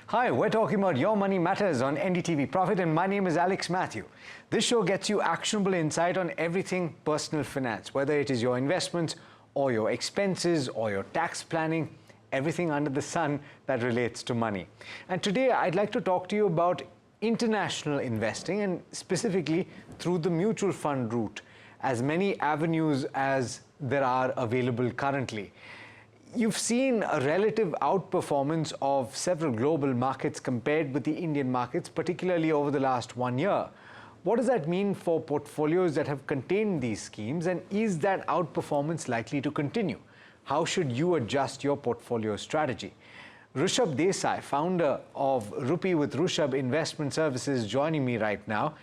Hi, we're talking about Your Money Matters on NDTV Profit, and my name is Alex Matthew. This show gets you actionable insight on everything personal finance, whether it is your investments or your expenses or your tax planning, everything under the sun that relates to money. And today I'd like to talk to you about international investing, and specifically through the mutual fund route, as many avenues as there are available currently. You've seen a relative outperformance of several global markets compared with the Indian markets, particularly over the last 1 year. What does that mean for portfolios that have contained these schemes, and is that outperformance likely to continue? How should you adjust your portfolio strategy? Rushabh Desai, founder of Rupee with Rushabh Investment Services, joining me right now.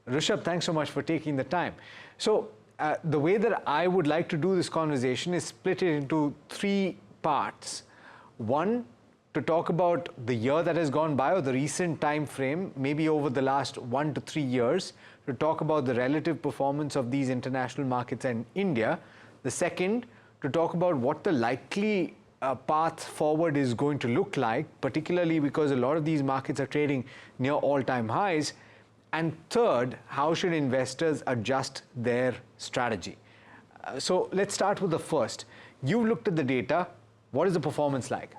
Rushabh, thanks so much for taking the time. So, the way that I would like to do this conversation is split it into three parts. One, to talk about the year that has gone by or the recent time frame, maybe over the last 1 to 3 years, to talk about the relative performance of these international markets and India. The second, to talk about what the likely path forward is going to look like, particularly because a lot of these markets are trading near all-time highs. And third, how should investors adjust their strategy? So let's start with the first. You've looked at the data. What is the performance like?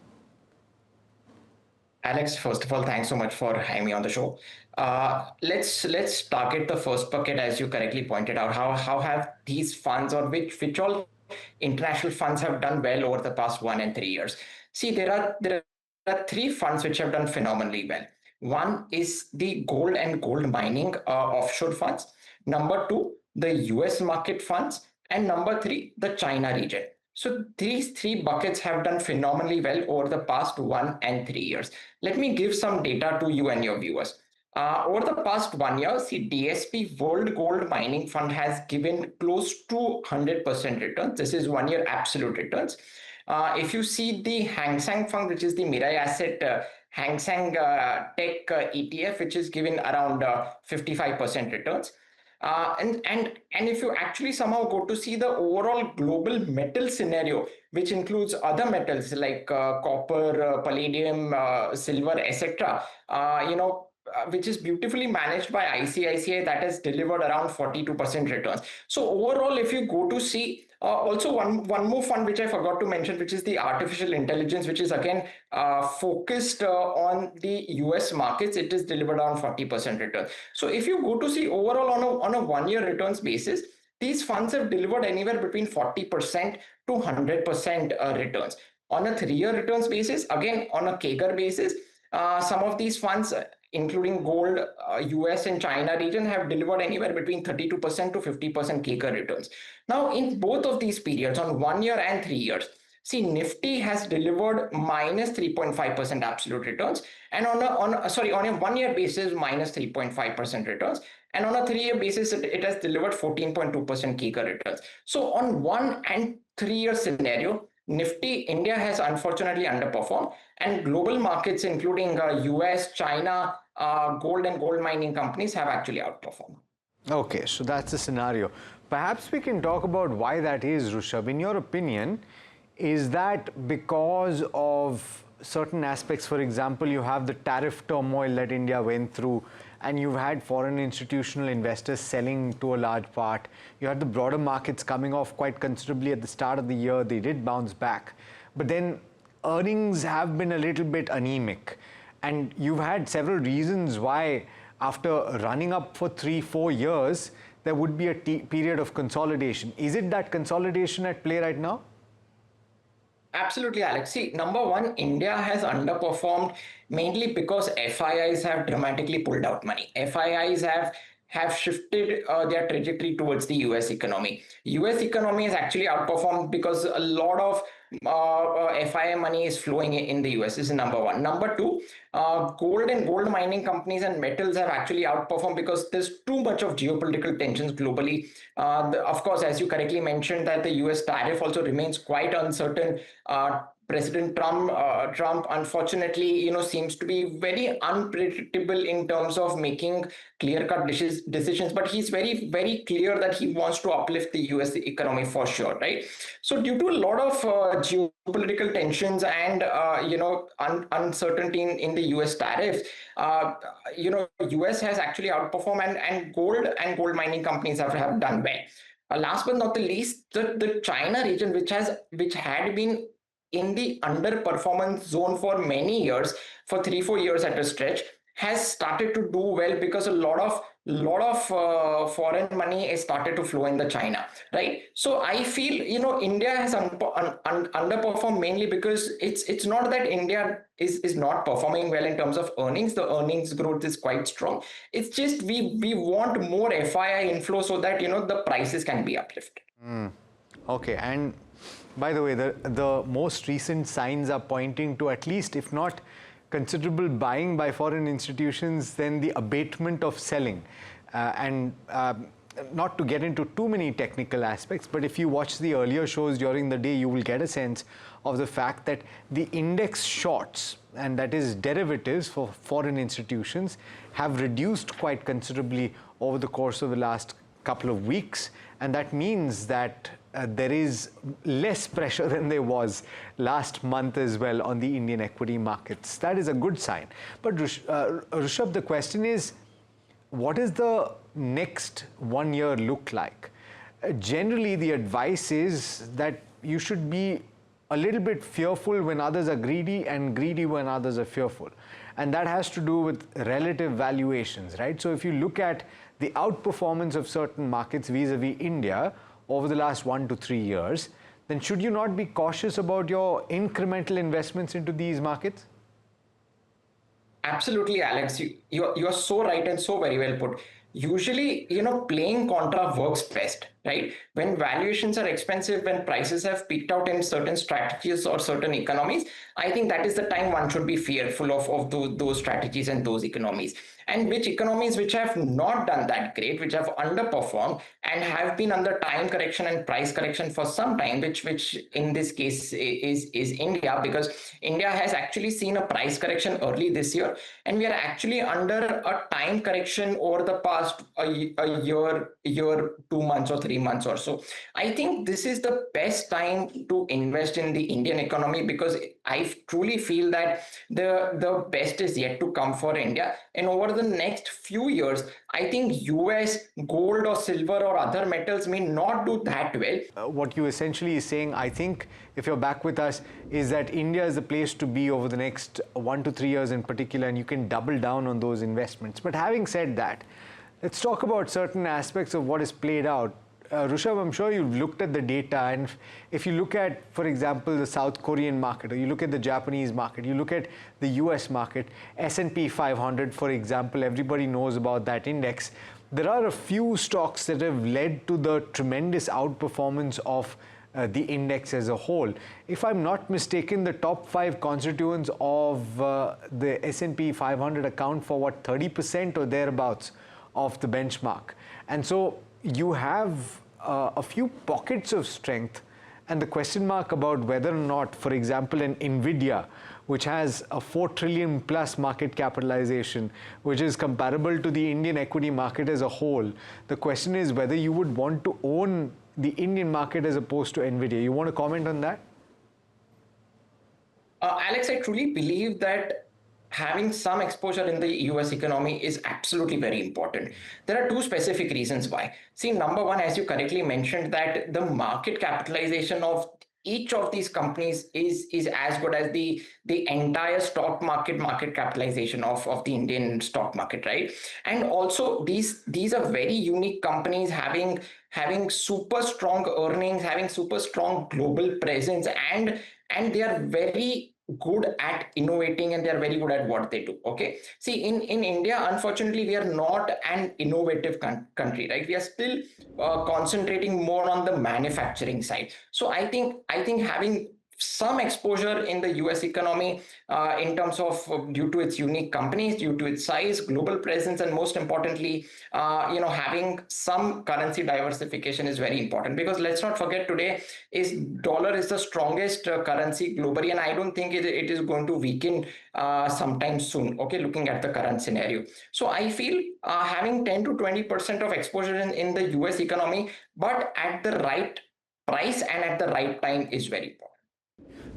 Alex, first of all, thanks so much for having me on the show. Let's target the first bucket, as you correctly pointed out. How have these funds, or which all international funds, have done well over the past 1 and 3 years? See, there are three funds which have done phenomenally well. One is the gold and gold mining offshore funds. Number two, the US market funds. And number three, the China region. So these three buckets have done phenomenally well over the past 1 and 3 years. Let me give some data to you and your viewers. Over the past 1 year, see, DSP World Gold Mining Fund has given close to 100% returns. This is 1 year absolute returns. If you see the Hang Seng Fund, which is the Mirai Asset Hang Seng Tech ETF, which is given around 55% returns. And if you actually somehow go to see the overall global metal scenario, which includes other metals like copper, palladium, silver, etc., which is beautifully managed by ICICI, that has delivered around 42% returns. So overall, if you go to see, also one more fund which I forgot to mention, which is the artificial intelligence, which is again focused on the US markets. It is delivered around 40% return. So if you go to see overall on a 1 year returns basis, these funds have delivered anywhere between 40% to 100% returns. On a 3 year returns basis, again on a CAGR basis, some of these funds, including gold, US and China region, have delivered anywhere between 32% to 50% CAGR returns. Now, in both of these periods, on 1 year and 3 years, see, Nifty has delivered minus 3.5% absolute returns, and on a 1 year basis, minus 3.5% returns, and on a 3 year basis, it has delivered 14.2% CAGR returns. So on 1 and 3 year scenario, Nifty India has unfortunately underperformed, and global markets, including US, China, gold and gold mining companies, have actually outperformed. Okay, so that's the scenario. Perhaps we can talk about why that is, Rushabh. In your opinion, is that because of certain aspects? For example, you have the tariff turmoil that India went through, and you've had foreign institutional investors selling to a large part. You had the broader markets coming off quite considerably at the start of the year. They did bounce back. But then earnings have been a little bit anemic. And you've had several reasons why, after running up for 3-4 years, there would be a period of consolidation. Is it that consolidation at play right now? Absolutely, Alex. See, number one, India has underperformed mainly because FIIs have dramatically pulled out money. FIIs have shifted their trajectory towards the US economy. US economy has actually outperformed because a lot of FII money is flowing in the US. This is number one. Number two, gold and gold mining companies and metals have actually outperformed because there's too much of geopolitical tensions globally. Of course, as you correctly mentioned, that the US tariff also remains quite uncertain. President Trump, unfortunately, seems to be very unpredictable in terms of making clear-cut decisions. But he's very, very clear that he wants to uplift the U.S. economy for sure, right? So, due to a lot of geopolitical tensions and uncertainty in the U.S. tariffs, U.S. has actually outperformed, and gold mining companies have done well. Last but not the least, the China region, which had been in the underperformance zone for many years, for 3-4 years at a stretch, has started to do well because a lot of foreign money has started to flow in the China, right? So I feel India has underperformed mainly because it's not that India is not performing well in terms of earnings. The earnings growth is quite strong. It's just we want more FII inflow so that the prices can be uplifted. Okay, and by the way, the most recent signs are pointing to, at least if not considerable buying by foreign institutions, then the abatement of selling. Not to get into too many technical aspects, but if you watch the earlier shows during the day, you will get a sense of the fact that the index shorts, and that is derivatives for foreign institutions, have reduced quite considerably over the course of the last couple of weeks. And that means that there is less pressure than there was last month as well on the Indian equity markets. That is a good sign. But Rushabh, the question is, what does the next 1 year look like? Generally, the advice is that you should be a little bit fearful when others are greedy, and greedy when others are fearful. And that has to do with relative valuations, right? So if you look at the outperformance of certain markets vis-a-vis India over the last 1 to 3 years, then should you not be cautious about your incremental investments into these markets? Absolutely, Alex. You're so right and so very well put. Usually, playing contra works best, right? When valuations are expensive, when prices have peaked out in certain strategies or certain economies, I think that is the time one should be fearful of those strategies and those economies. And which economies which have not done that great, which have underperformed and have been under time correction and price correction for some time, which in this case is India, because India has actually seen a price correction early this year, and we are actually under a time correction over the past a year, 2 months or 3 months or so. I think this is the best time to invest in the Indian economy, because I truly feel that the best is yet to come for India. And over the next few years, I think US gold or silver or other metals may not do that well. What you essentially is saying, I think, if you're back with us, is that India is the place to be over the next 1 to 3 years in particular, and you can double down on those investments. But having said that, let's talk about certain aspects of what is played out. Rushabh, I'm sure you've looked at the data, and if you look at, for example, the South Korean market, or you look at the Japanese market, you look at the US market, S&P 500, for example, everybody knows about that index. There are a few stocks that have led to the tremendous outperformance of the index as a whole. If I'm not mistaken, the top 5 constituents of the S&P 500 account for what, 30% or thereabouts of the benchmark. And so you have a few pockets of strength, and the question mark about whether or not, for example, an Nvidia, which has a 4 trillion plus market capitalization, which is comparable to the Indian equity market as a whole, the question is whether you would want to own the Indian market as opposed to Nvidia. You want to comment on that? Alex, I truly believe that having some exposure in the US economy is absolutely very important. There are two specific reasons why. See, number one, as you correctly mentioned, that the market capitalization of each of these companies is as good as the entire stock market capitalization of the Indian stock market, right? And also these are very unique companies, having super strong earnings, having super strong global presence, and they are very good at innovating, and they are very good at what they do. Okay, see, in India, unfortunately, we are not an innovative country, right? We are still concentrating more on the manufacturing side. So I think having some exposure in the US economy in terms of due to its unique companies, due to its size, global presence, and most importantly, having some currency diversification is very important, because let's not forget today is dollar is the strongest currency globally, and I don't think it is going to weaken sometime soon. Okay, looking at the current scenario, so I feel having 10 to 20% of exposure in the US economy, but at the right price and at the right time is very important.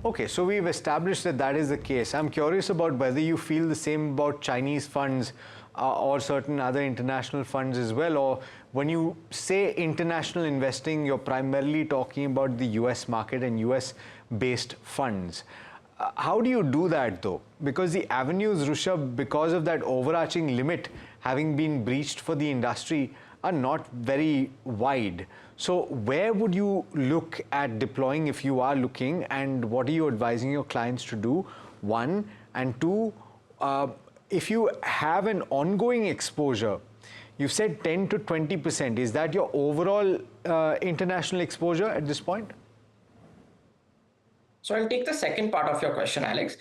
Okay, so we've established that that is the case. I'm curious about whether you feel the same about Chinese funds or certain other international funds as well, or when you say international investing, you're primarily talking about the US market and US-based funds. How do you do that though? Because the avenues, Rushabh, because of that overarching limit having been breached for the industry, are not very wide. So where would you look at deploying if you are looking, and what are you advising your clients to do? One, and two, if you have an ongoing exposure, you said 10 to 20%, is that your overall international exposure at this point? So I'll take the second part of your question, Alex.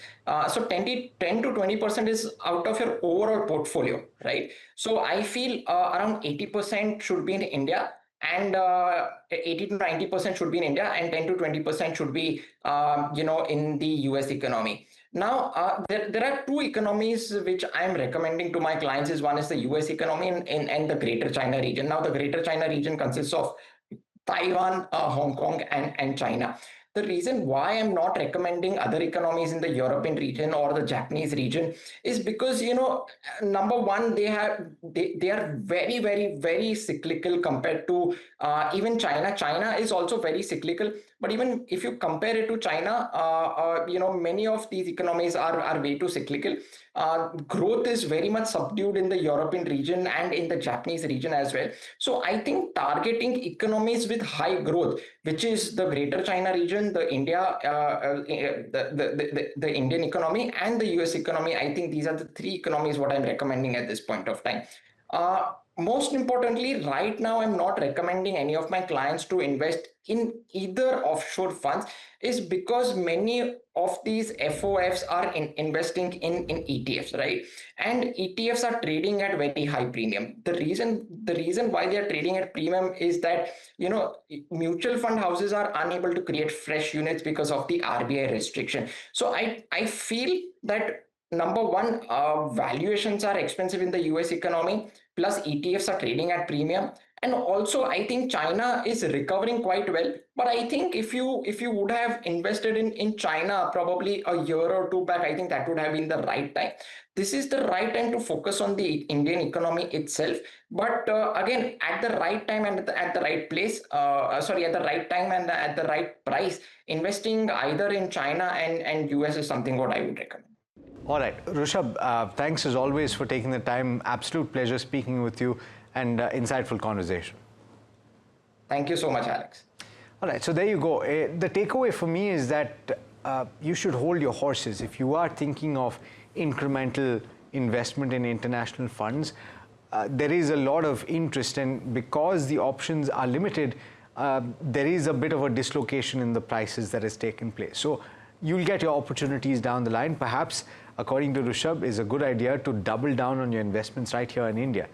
So 10 to 20% is out of your overall portfolio, right? So I feel around 80% should be in India, and 80 to 90% should be in India, and 10 to 20% should be, in the US economy. Now, there are two economies which I'm recommending to my clients. One is the US economy and the Greater China region. Now, the Greater China region consists of Taiwan, Hong Kong, and China. The reason why I'm not recommending other economies in the European region or the Japanese region is because, number one, they are very, very, very cyclical compared to even China. China is also very cyclical, but even if you compare it to China, many of these economies are way too cyclical. Growth is very much subdued in the European region and in the Japanese region as well. So I think targeting economies with high growth, which is the Greater China region, the India, the Indian economy, and the US economy, I think these are the three economies what I'm recommending at this point of time. Most importantly, right now, I'm not recommending any of my clients to invest in either offshore funds, is because many of these FOFs are investing in ETFs, right? And ETFs are trading at very high premium. The reason why they are trading at premium is that, mutual fund houses are unable to create fresh units because of the RBI restriction. So I feel that number one, valuations are expensive in the US economy, plus ETFs are trading at premium. And also, I think China is recovering quite well. But I think if you would have invested in China probably a year or two back, I think that would have been the right time. This is the right time to focus on the Indian economy itself. But again, at the right time and at the right place, at the right time and at the right price, investing either in China and US is something what I would recommend. All right, Rushabh, thanks as always for taking the time. Absolute pleasure speaking with you, and insightful conversation. Thank you so much, Alex. All right, so there you go. The takeaway for me is that you should hold your horses. If you are thinking of incremental investment in international funds, there is a lot of interest, and because the options are limited, there is a bit of a dislocation in the prices that has taken place. So you'll get your opportunities down the line. Perhaps, according to Rushabh, is a good idea to double down on your investments right here in India.